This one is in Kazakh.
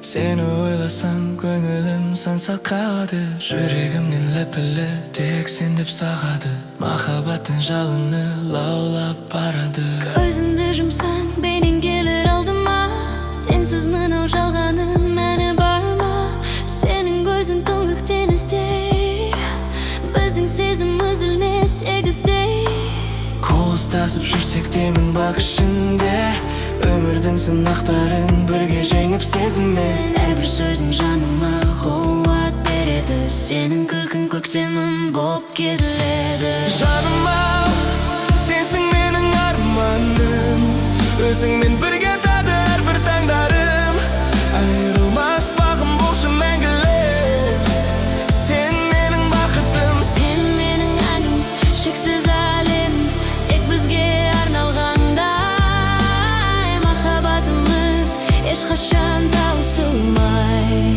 Seni ойласам көңілім сан сақады, жүрегімнен лүпілі тек сен деп сағады. Махаббаттың жалыны лаулап барады. Көзіңді жұмсаң бейнең келер алдыма, сенсіз мынау жалғанның мәні бар ма? Сенің көзің тұңғық теңіздей, біздің сезім үзілмес егіздей. Қол ұстасып жүрсек темін бақ ішінде, өмірдің сынақтарын бірге жеңіп сезіммен. Әрбір сөзің жаныма қуат береді, сенің күлкің көктемім боп келеді. Жаным-ау, сенсің менің арманым, өзіңмен бірге тады әрбір таңдарым. Айырылмас бағым болшы мәңгілік, сен менің бақытым. Сен менің әнім, шексіз әлем, тек бізге арналғандай. Махаббатымыз ешқашан таусылмай.